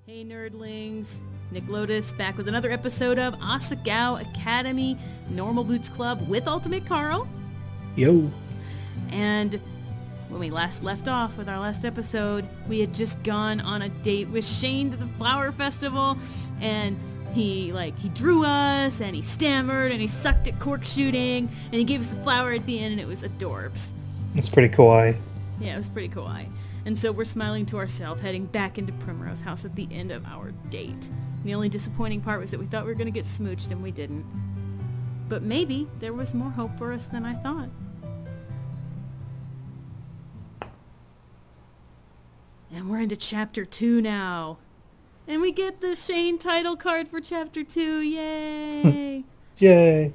Hey nerdlings, Nick Lotus back with another episode of Asagao Academy Normal Boots Club with UltimateCarl. Yo. And when we last left off with our last episode, we had just gone on a date with Shane to the flower festival, and he drew us, and he stammered, and he sucked at cork shooting, and he gave us a flower at the end, and it was adorbs. It's pretty kawaii. Yeah, it was pretty kawaii. And so we're smiling to ourselves, heading back into Primrose House at the end of our date. The only disappointing part was that we thought we were going to get smooched, and we didn't. But maybe there was more hope for us than I thought. And we're into Chapter 2 now. And we get the Shane title card for Chapter 2. Yay! Yay!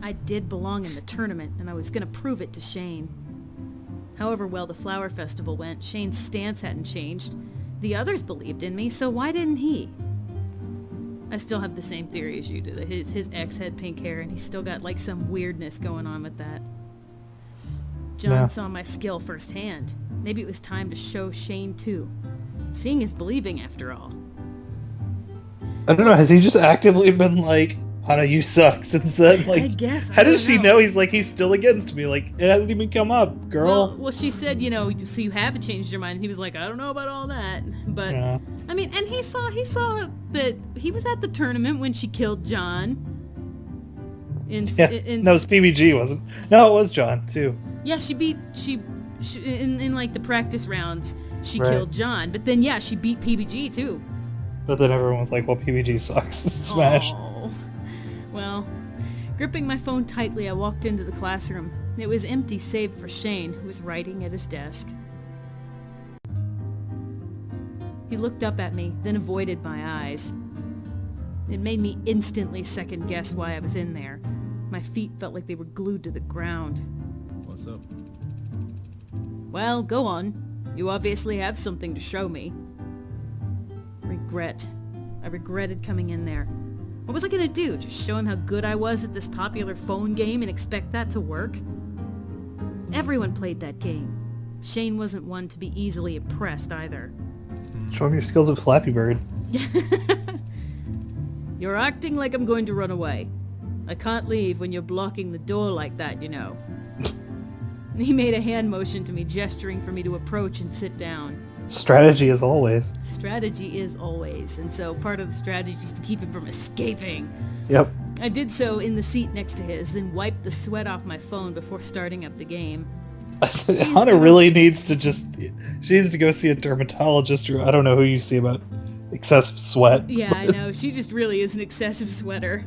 I did belong in the tournament, and I was going to prove it to Shane. However well the flower festival went, Shane's stance hadn't changed. The others believed in me, so why didn't he? I still have the same theory as you do. That his ex had pink hair, and he's still got some weirdness going on with that. John saw my skill firsthand. Maybe it was time to show Shane too. Seeing is believing, after all. I don't know, has he just actively been like, Hana, you suck since then? I guess. How does she know he's still against me? It hasn't even come up, girl. Well, she said, so you haven't changed your mind. And he was like, I don't know about all that. But, yeah. I mean, and he saw that he was at the tournament when she killed John. No, it was PBG, wasn't it? No, it was John, too. Yeah, she in the practice rounds, she killed John. But then, she beat PBG, too. But then everyone was like, well, PBG sucks. It's Smash. Oh. Well, gripping my phone tightly, I walked into the classroom. It was empty save for Shane, who was writing at his desk. He looked up at me, then avoided my eyes. It made me instantly second guess why I was in there. My feet felt like they were glued to the ground. What's up? Well, go on. You obviously have something to show me. Regret. I regretted coming in there. What was I gonna do? Just show him how good I was at this popular phone game and expect that to work? Everyone played that game. Shane wasn't one to be easily impressed either. Show him your skills of Flappy Bird. You're acting like I'm going to run away. I can't leave when you're blocking the door like that, you know. He made a hand motion to me, gesturing for me to approach and sit down. Strategy as always. Strategy is always, and so part of the strategy is to keep him from escaping. Yep. I did so in the seat next to his, then wiped the sweat off my phone before starting up the game. Hana really needs to she needs to go see a dermatologist, or I don't know who you see about excessive sweat. Yeah, I know. She just really is an excessive sweater.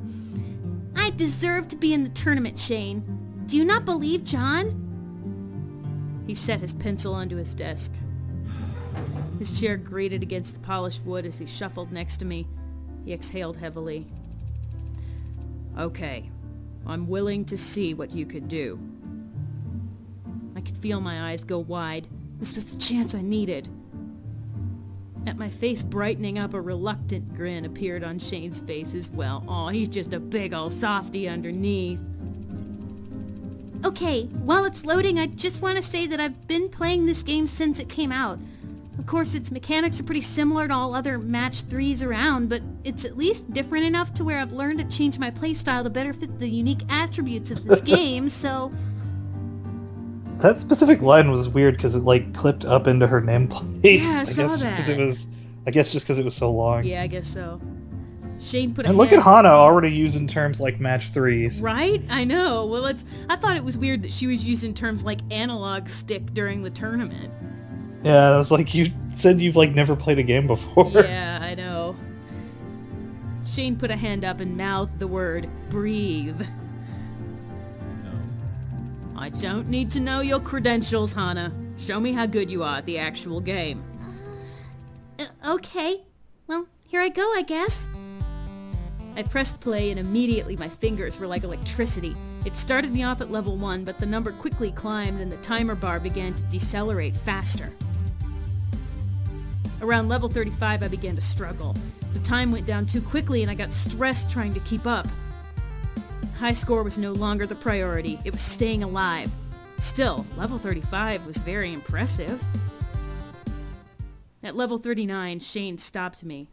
I deserve to be in the tournament, Shane. Do you not believe John? He set his pencil onto his desk. His chair grated against the polished wood as he shuffled next to me. He exhaled heavily. Okay, I'm willing to see what you could do. I could feel my eyes go wide. This was the chance I needed. At my face brightening up, a reluctant grin appeared on Shane's face as well. Aw, he's just a big ol' softy underneath. Okay, while it's loading, I just want to say that I've been playing this game since it came out. Of course, its mechanics are pretty similar to all other match 3s around, but it's at least different enough to where I've learned to change my playstyle to better fit the unique attributes of this game, so... That specific line was weird because it clipped up into her nameplate. Yeah, I saw that. I guess just because it was so long. Yeah, I guess so. Shane put a And look at Hana already using terms like match 3s. Right? I know. Well, I thought it was weird that she was using terms like analog stick during the tournament. Yeah, I was like, you said you've never played a game before. Yeah, I know. Shane put a hand up and mouthed the word, breathe. No. I don't need to know your credentials, Hana. Show me how good you are at the actual game. Okay. Well, here I go, I guess. I pressed play and immediately my fingers were like electricity. It started me off at level 1, but the number quickly climbed and the timer bar began to decelerate faster. Around level 35, I began to struggle. The time went down too quickly and I got stressed trying to keep up. High score was no longer the priority. It was staying alive. Still, level 35 was very impressive. At level 39, Shane stopped me.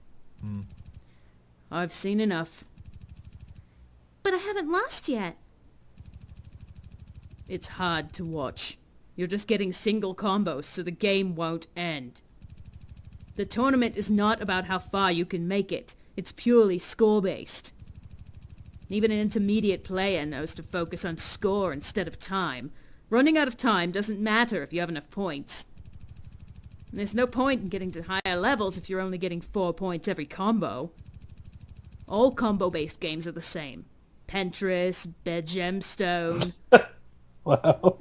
I've seen enough. But I haven't lost yet. It's hard to watch. You're just getting single combos, so the game won't end. The tournament is not about how far you can make it. It's purely score-based. Even an intermediate player knows to focus on score instead of time. Running out of time doesn't matter if you have enough points. And there's no point in getting to higher levels if you're only getting 4 points every combo. All combo-based games are the same. Pentris, Bed Gemstone. Wow.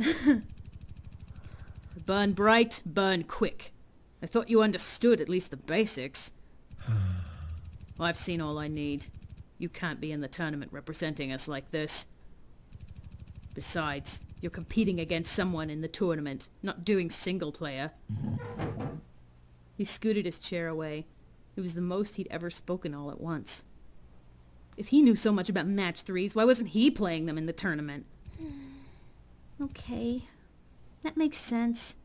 Burn bright, burn quick. I thought you understood at least the basics. Well, I've seen all I need. You can't be in the tournament representing us like this. Besides, you're competing against someone in the tournament, not doing single player. He scooted his chair away. It was the most he'd ever spoken all at once. If he knew so much about match threes, why wasn't he playing them in the tournament? Okay. That makes sense.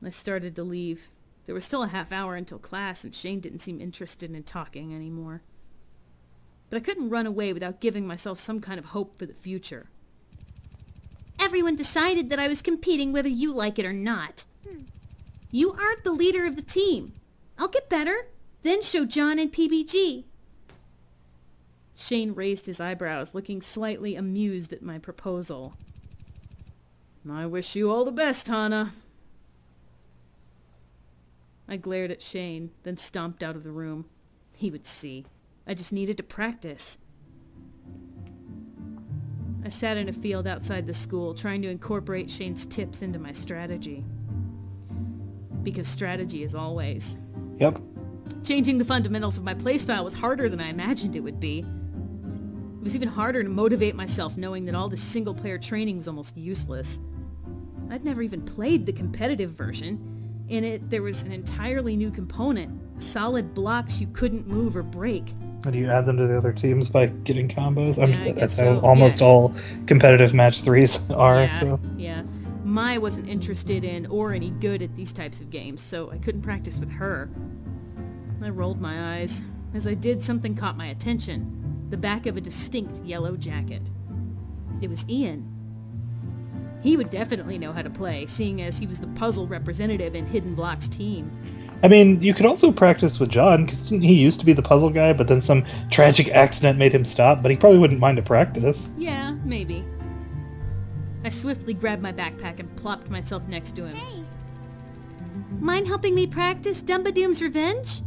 I started to leave. There was still a half hour until class, and Shane didn't seem interested in talking anymore. But I couldn't run away without giving myself some kind of hope for the future. Everyone decided that I was competing whether you like it or not. You aren't the leader of the team. I'll get better, then show John and PBG. Shane raised his eyebrows, looking slightly amused at my proposal. I wish you all the best, Hana. I glared at Shane, then stomped out of the room. He would see. I just needed to practice. I sat in a field outside the school, trying to incorporate Shane's tips into my strategy. Because strategy is always. Yep. Changing the fundamentals of my playstyle was harder than I imagined it would be. It was even harder to motivate myself knowing that all this single-player training was almost useless. I'd never even played the competitive version. In it, there was an entirely new component, solid blocks you couldn't move or break. And do you add them to the other teams by getting combos? Yeah, I that's guess how so. almost Yeah. all competitive match threes are. Yeah, So yeah. Mai wasn't interested in or any good at these types of games, so I couldn't practice with her. I rolled my eyes. As I did, something caught my attention. The back of a distinct yellow jacket. It was Ian. He would definitely know how to play, seeing as he was the puzzle representative in Hidden Block's team. I mean, you could also practice with John, because he used to be the puzzle guy, but then some tragic accident made him stop, but he probably wouldn't mind to practice. Yeah, maybe. I swiftly grabbed my backpack and plopped myself next to him. Hey. Mind helping me practice Dumbadoom's Revenge?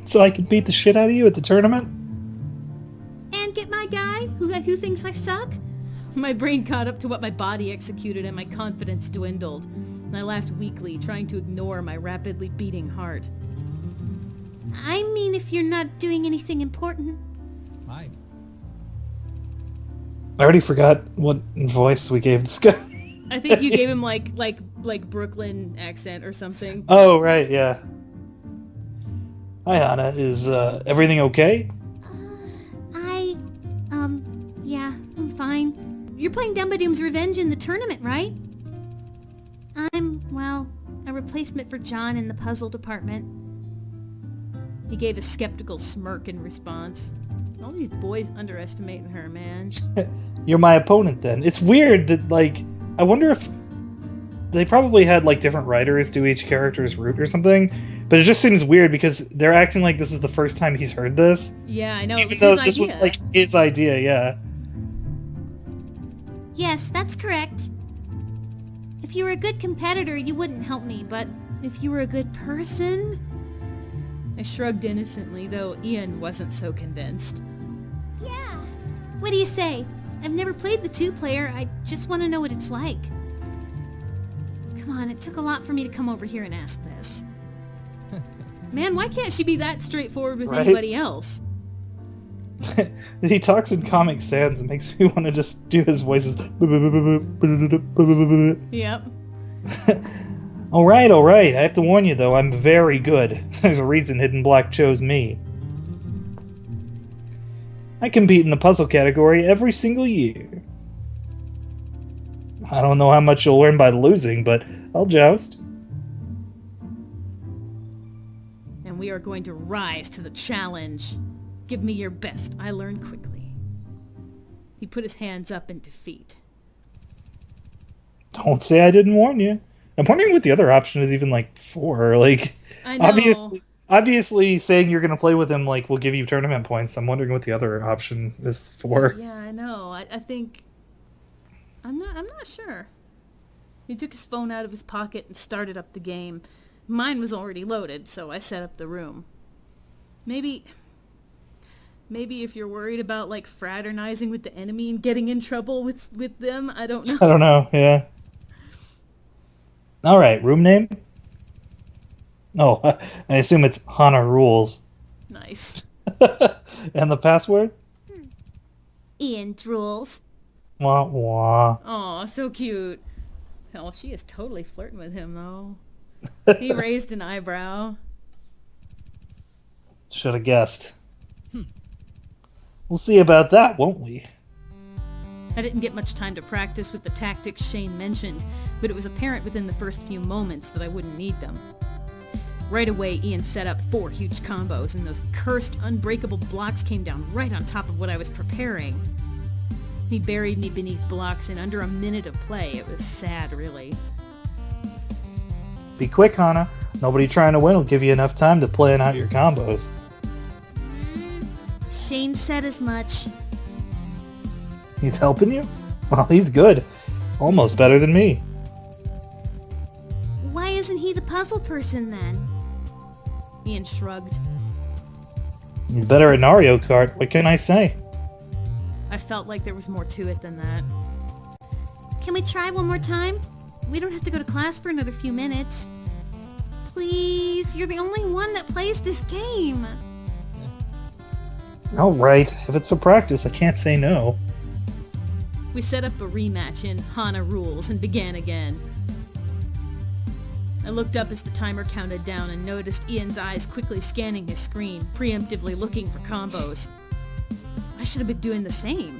So I could beat the shit out of you at the tournament? And get my guy who thinks I suck? My brain caught up to what my body executed and my confidence dwindled. I laughed weakly, trying to ignore my rapidly beating heart. I mean if you're not doing anything important. Hi. I already forgot what voice we gave this guy. I think you gave him like Brooklyn accent or something. Oh, right, yeah. Hi, Hana. Is everything okay? Yeah, I'm fine. You're playing Dumbadoom's Revenge in the tournament, right? I'm, well, a replacement for John in the puzzle department. He gave a skeptical smirk in response. All these boys underestimating her, man. You're my opponent, then. It's weird that, like, I wonder if they probably had, like, different writers do each character's route or something, but it just seems weird because they're acting like this is the first time he's heard this. Yeah, I know. Even it though was this his was, idea. like, his idea, yeah. Yes, that's correct. If you were a good competitor, you wouldn't help me, but if you were a good person... I shrugged innocently, though Ian wasn't so convinced. Yeah. What do you say? I've never played the two-player. I just want to know what it's like. Come on, it took a lot for me to come over here and ask this. Man, why can't she be that straightforward with Right? anybody else? He talks in Comic Sans and makes me want to just do his voices. Yep. Alright. I have to warn you, though, I'm very good. There's a reason Hidden Block chose me. I compete in the puzzle category every single year. I don't know how much you'll learn by losing, but I'll joust. we are going to rise to the challenge. Give me your best. I learn quickly. He put his hands up in defeat. Don't say I didn't warn you. I'm wondering what the other option is even like for. Like, I know. obviously saying you're going to play with him like will give you tournament points. I'm wondering what the other option is for. Yeah, I know. I think... I'm not sure. He took his phone out of his pocket and started up the game. Mine was already loaded, so I set up the room. Maybe if you're worried about, like, fraternizing with the enemy and getting in trouble with them, I don't know. I don't know, yeah. Alright, room name? Oh, I assume it's Hana Rules. Nice. And the password? Ian drools. Wah wah. Aw, so cute. Oh, she is totally flirting with him, though. He raised an eyebrow. Should have guessed. We'll see about that, won't we? I didn't get much time to practice with the tactics Shane mentioned, but it was apparent within the first few moments that I wouldn't need them. Right away, Ian set up 4 huge combos, and those cursed, unbreakable blocks came down right on top of what I was preparing. He buried me beneath blocks in under a minute of play. It was sad, really. Be quick, Hana. Nobody trying to win will give you enough time to plan out your combos. Shane said as much. He's helping you? Well, he's good. Almost better than me. Why isn't he the puzzle person then? Ian shrugged. He's better at Mario Kart. What can I say? I felt like there was more to it than that. Can we try one more time? We don't have to go to class for another few minutes. Please, you're the only one that plays this game. Alright, if it's for practice, I can't say no. We set up a rematch in Hana Rules and began again. I looked up as the timer counted down and noticed Ian's eyes quickly scanning his screen, preemptively looking for combos. I should have been doing the same.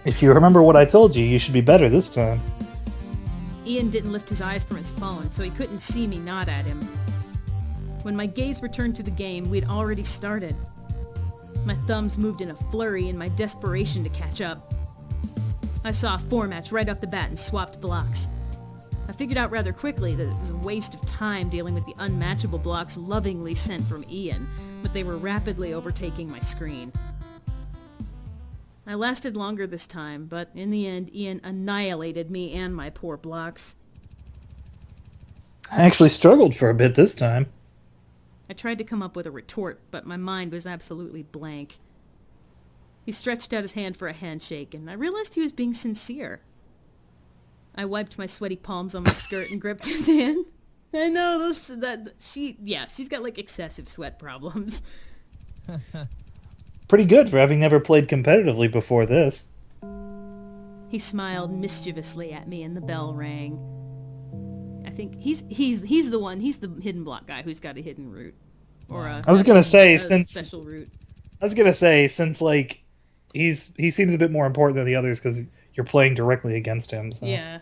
If you remember what I told you, you should be better this time. Ian didn't lift his eyes from his phone, so he couldn't see me nod at him. When my gaze returned to the game, we'd already started. My thumbs moved in a flurry in my desperation to catch up. I saw a 4-match right off the bat and swapped blocks. I figured out rather quickly that it was a waste of time dealing with the unmatchable blocks lovingly sent from Ian, but they were rapidly overtaking my screen. I lasted longer this time, but in the end, Ian annihilated me and my poor blocks. I actually struggled for a bit this time. I tried to come up with a retort, but my mind was absolutely blank. He stretched out his hand for a handshake, and I realized he was being sincere. I wiped my sweaty palms on my skirt and gripped his hand. I know, she's got like excessive sweat problems. Pretty good for having never played competitively before this. He smiled mischievously at me and the bell rang. I think he's the hidden block guy who's got a hidden route. Or I was gonna say, special route. since like he seems a bit more important than the others because you're playing directly against him. So. Yeah.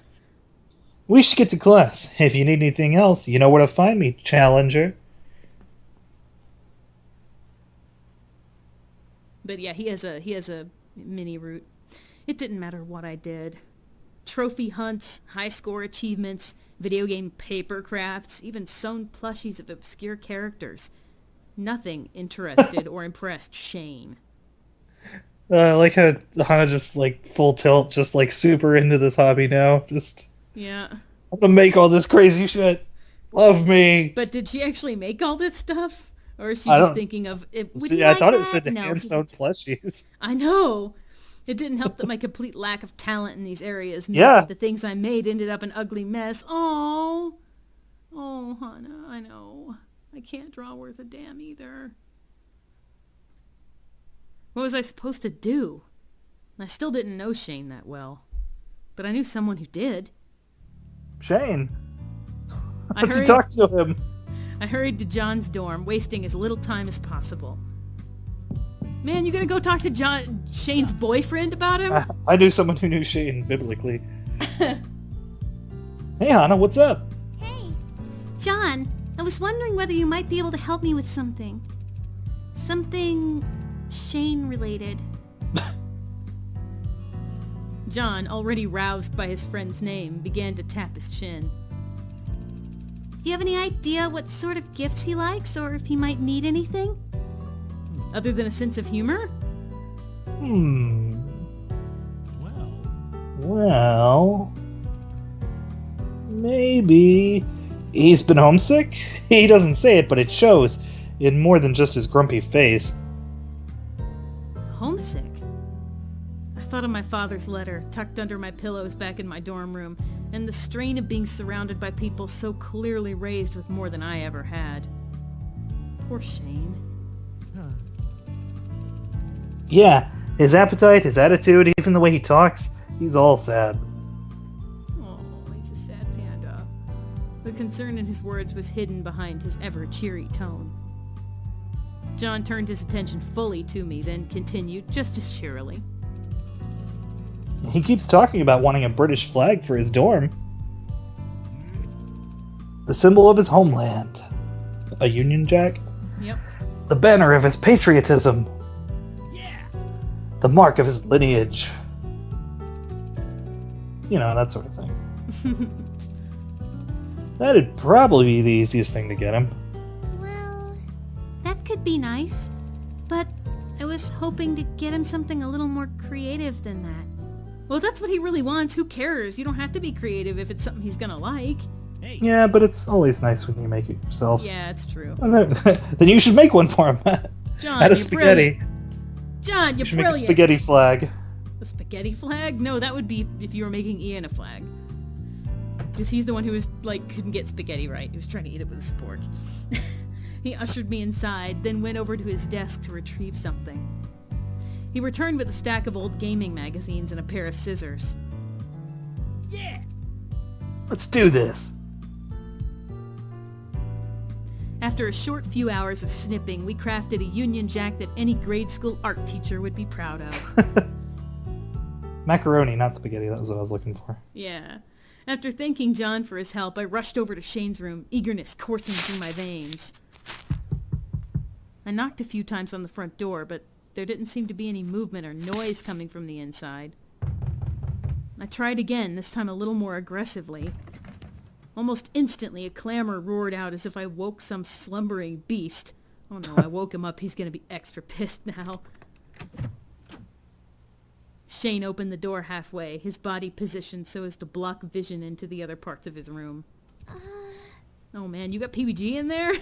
We should get to class. If you need anything else, you know where to find me, Challenger. But yeah, he has a mini route. It didn't matter what I did. Trophy hunts, high score achievements, video game paper crafts, even sewn plushies of obscure characters. Nothing interested or impressed Shane. I like how Hana just like full tilt, just like super into this hobby now. Just Yeah. I'm gonna make all this crazy shit. Love me. But did she actually make all this stuff? Or is she just thinking of it? I thought it said hand-sewn plushies. I know. It didn't help that my complete lack of talent in these areas meant Yeah. that the things I made ended up an ugly mess. Oh, Hana, I know. I can't draw worth a damn either. What was I supposed to do? I still didn't know Shane that well. But I knew someone who did. Shane. Why don't you talk to him? I hurried to John's dorm, wasting as little time as possible. Man, you gonna go talk to Shane's boyfriend about him? I knew someone who knew Shane biblically. Hey, Hana, what's up? Hey. John, I was wondering whether you might be able to help me with something. Something Shane related. John, already roused by his friend's name, began to tap his chin. Do you have any idea what sort of gifts he likes, or if he might need anything? Other than a sense of humor? Well, maybe he's been homesick? He doesn't say it, but it shows in more than just his grumpy face. Homesick? I thought of my father's letter, tucked under my pillows back in my dorm room, and the strain of being surrounded by people so clearly raised with more than I ever had. Poor Shane. Yeah, his appetite, his attitude, even the way he talks, he's all sad. Oh, he's a sad panda. The concern in his words was hidden behind his ever-cheery tone. John turned his attention fully to me, then continued just as cheerily. He keeps talking about wanting a British flag for his dorm. The symbol of his homeland. A Union Jack? Yep. The banner of his patriotism. Yeah. The mark of his lineage. You know, that sort of thing. That'd probably be the easiest thing to get him. Well, that could be nice, but I was hoping to get him something a little more creative than that. Well, if that's what he really wants, who cares? You don't have to be creative if it's something he's gonna like. Yeah, but it's always nice when you make it yourself. Yeah, it's true. And then you should make one for him. John, Out of you're spaghetti. brilliant. John, you're You should brilliant. make a spaghetti flag. A spaghetti flag? No, that would be if you were making Ian a flag. Because he's the one who was, couldn't get spaghetti right. He was trying to eat it with a spork. He ushered me inside, then went over to his desk to retrieve something. He returned with a stack of old gaming magazines and a pair of scissors. Yeah! Let's do this! After a short few hours of snipping, we crafted a Union Jack that any grade school art teacher would be proud of. Macaroni, not spaghetti, that was what I was looking for. Yeah. After thanking John for his help, I rushed over to Shane's room, eagerness coursing through my veins. I knocked a few times on the front door, but there didn't seem to be any movement or noise coming from the inside. I tried again, this time a little more aggressively. Almost instantly, a clamor roared out as if I woke some slumbering beast. Oh no, I woke him up. He's gonna be extra pissed now. Shane opened the door halfway, his body positioned so as to block vision into the other parts of his room. Oh man, you got PBG in there?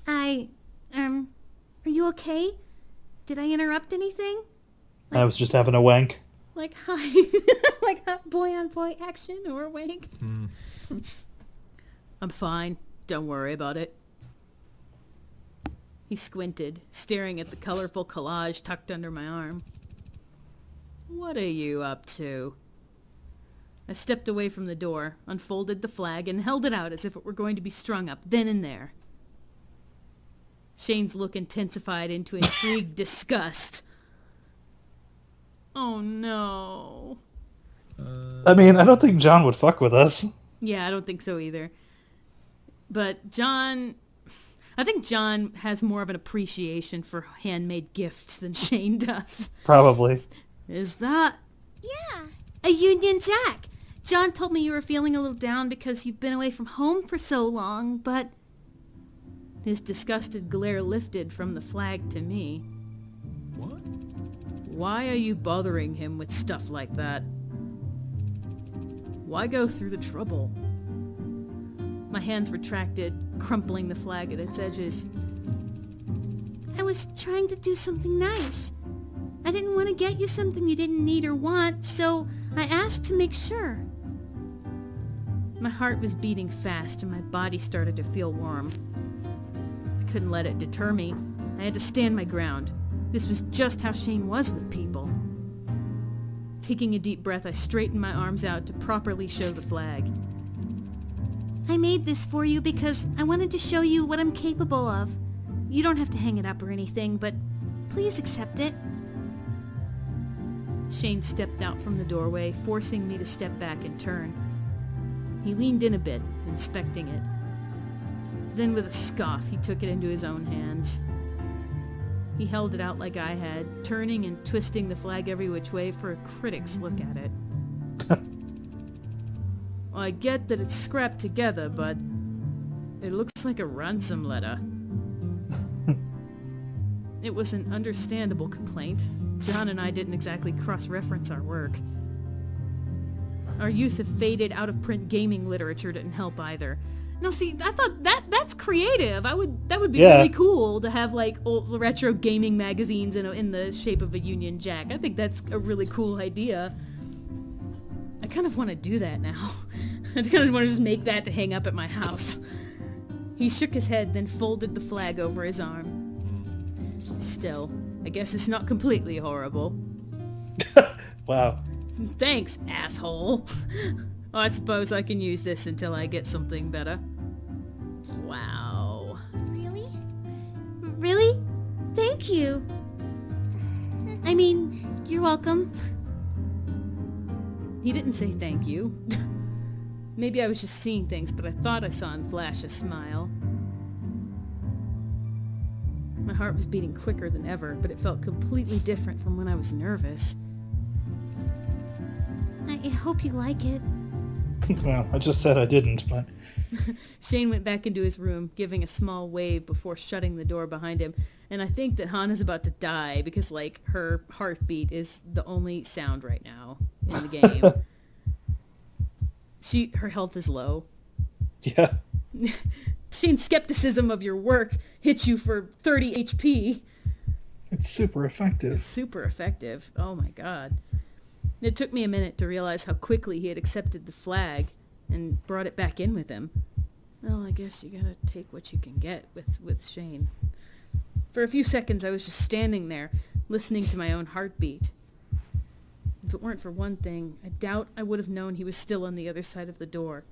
Are you okay? Did I interrupt anything? I was just having a wank. Like, hi. Like hot boy-on-boy action or wank? I'm fine. Don't worry about it. He squinted, staring at the colorful collage tucked under my arm. What are you up to? I stepped away from the door, unfolded the flag, and held it out as if it were going to be strung up then and there. Shane's look intensified into intrigued disgust. Oh no. I mean, I don't think John would fuck with us. Yeah, I don't think so either. But I think John has more of an appreciation for handmade gifts than Shane does. Probably. Is that? Yeah, a Union Jack. John told me you were feeling a little down because you've been away from home for so long, but... His disgusted glare lifted from the flag to me. What? Why are you bothering him with stuff like that? Why go through the trouble? My hands retracted, crumpling the flag at its edges. I was trying to do something nice. I didn't want to get you something you didn't need or want, so I asked to make sure. My heart was beating fast and my body started to feel warm. I couldn't let it deter me. I had to stand my ground. This was just how Shane was with people. Taking a deep breath, I straightened my arms out to properly show the flag. I made this for you because I wanted to show you what I'm capable of. You don't have to hang it up or anything, but please accept it. Shane stepped out from the doorway, forcing me to step back and turn. He leaned in a bit, inspecting it. Then with a scoff, he took it into his own hands. He held it out like I had, turning and twisting the flag every which way for a critic's look at it. I get that it's scrapped together, but it looks like a ransom letter. It was an understandable complaint. John and I didn't exactly cross-reference our work. Our use of faded, out-of-print gaming literature didn't help either. Now see, I thought that's creative. That would be really cool to have like old retro gaming magazines in the shape of a Union Jack. I think that's a really cool idea. I kind of want to do that now. I kind of want to just make that to hang up at my house. He shook his head, then folded the flag over his arm. Still, I guess it's not completely horrible. Wow. Thanks, asshole. I suppose I can use this until I get something better. Wow. Really? Really? Thank you. I mean, you're welcome. He didn't say thank you. Maybe I was just seeing things, but I thought I saw him flash a smile. My heart was beating quicker than ever, but it felt completely different from when I was nervous. I hope you like it. Well, I just said I didn't, but... Shane went back into his room, giving a small wave before shutting the door behind him, and I think that Hana's about to die because, like, her heartbeat is the only sound right now in the game. Her health is low. Yeah. Shane's skepticism of your work hits you for 30 HP. It's super effective. It's super effective. Oh my god. It took me a minute to realize how quickly he had accepted the flag and brought it back in with him. Well, I guess you gotta take what you can get with Shane. For a few seconds I was just standing there, listening to my own heartbeat. If it weren't for one thing, I doubt I would have known he was still on the other side of the door.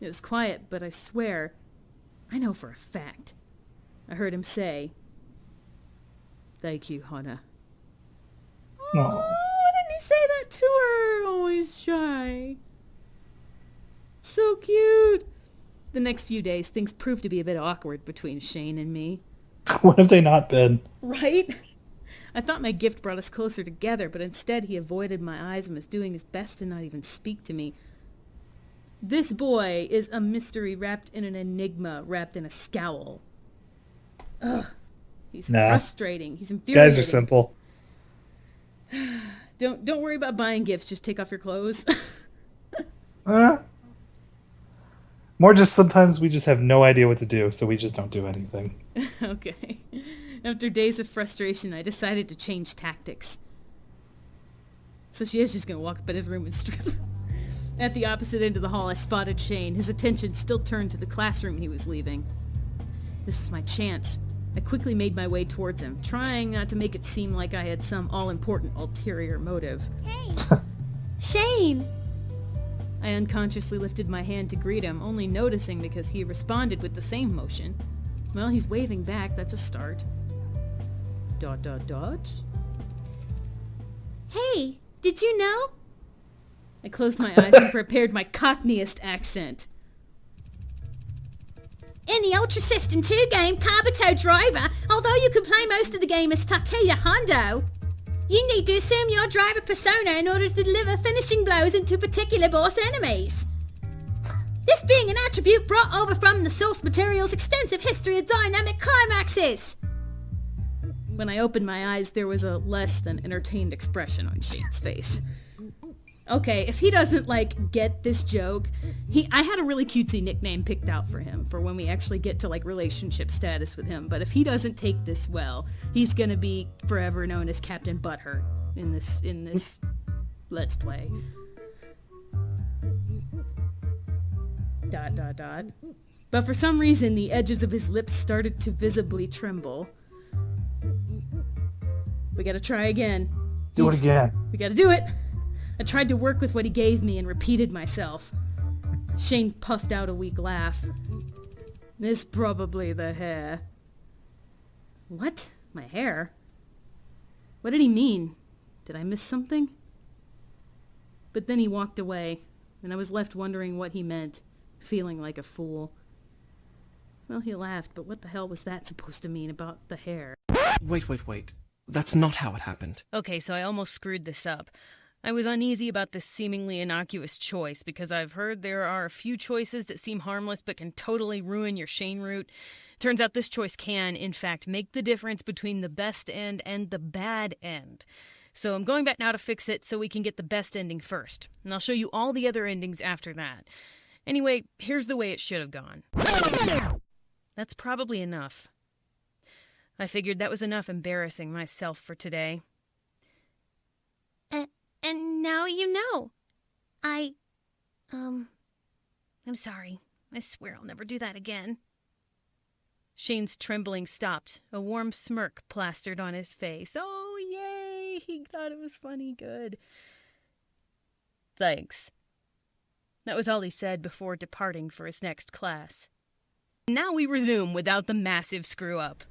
It was quiet, but I swear, I know for a fact. I heard him say, "Thank you, Hana." No. Why didn't he say that to her? Always shy. So cute. The next few days, things proved to be a bit awkward between Shane and me. What have they not been? Right? I thought my gift brought us closer together, but instead he avoided my eyes and was doing his best to not even speak to me. This boy is a mystery wrapped in an enigma, wrapped in a scowl. Ugh. He's frustrating. He's infuriating. Guys are simple. Don't worry about buying gifts. Just take off your clothes. More just sometimes we just have no idea what to do, so we just don't do anything. Okay. After days of frustration, I decided to change tactics. So she is just going to walk up in his room and strip. At the opposite end of the hall, I spotted Shane, his attention still turned to the classroom he was leaving. This was my chance. I quickly made my way towards him, trying not to make it seem like I had some all-important ulterior motive. Hey! Shane! I unconsciously lifted my hand to greet him, only noticing because he responded with the same motion. Well, he's waving back, that's a start. ... Hey, did you know? I closed my eyes and prepared my cockneyest accent. In the Ultra System 2 game Kabuto Driver, although you can play most of the game as Takeda Hondo, you need to assume your driver persona in order to deliver finishing blows into particular boss enemies. This being an attribute brought over from the source material's extensive history of dynamic climaxes. When I opened my eyes, there was a less than entertained expression on Shane's face. Okay, if he doesn't, like, get this joke, I had a really cutesy nickname picked out for him for when we actually get to, like, relationship status with him, but if he doesn't take this well, he's gonna be forever known as Captain Butthurt in this Let's Play. ... But for some reason, the edges of his lips started to visibly tremble. We gotta try again. Do it again. We gotta do it! I tried to work with what he gave me and repeated myself. Shane puffed out a weak laugh. It's probably the hair. What? My hair? What did he mean? Did I miss something? But then he walked away, and I was left wondering what he meant, feeling like a fool. Well, he laughed, but what the hell was that supposed to mean about the hair? Wait. That's not how it happened. Okay, so I almost screwed this up. I was uneasy about this seemingly innocuous choice because I've heard there are a few choices that seem harmless but can totally ruin your Shane route. Turns out this choice can, in fact, make the difference between the best end and the bad end. So I'm going back now to fix it so we can get the best ending first. And I'll show you all the other endings after that. Anyway, here's the way it should have gone. That's probably enough. I figured that was enough embarrassing myself for today. And now you know. I'm sorry. I swear I'll never do that again. Shane's trembling stopped. A warm smirk plastered on his face. Oh, yay! He thought it was funny. Good. Thanks. That was all he said before departing for his next class. Now we resume without the massive screw-up.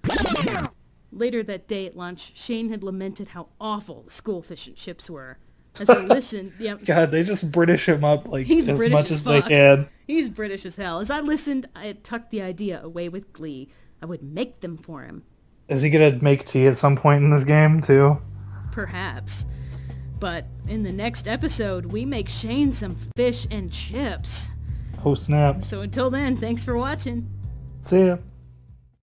Later that day at lunch, Shane had lamented how awful the school fish and chips were. As I listened, God, they just British him up like He's as British much as as they fuck. can. He's British as hell. As I listened, I had tucked the idea away with glee. I would make them for him. Is he gonna make tea at some point in this game too? Perhaps. But in the next episode, we make Shane some fish and chips. Oh snap! So until then, thanks for watching. See ya.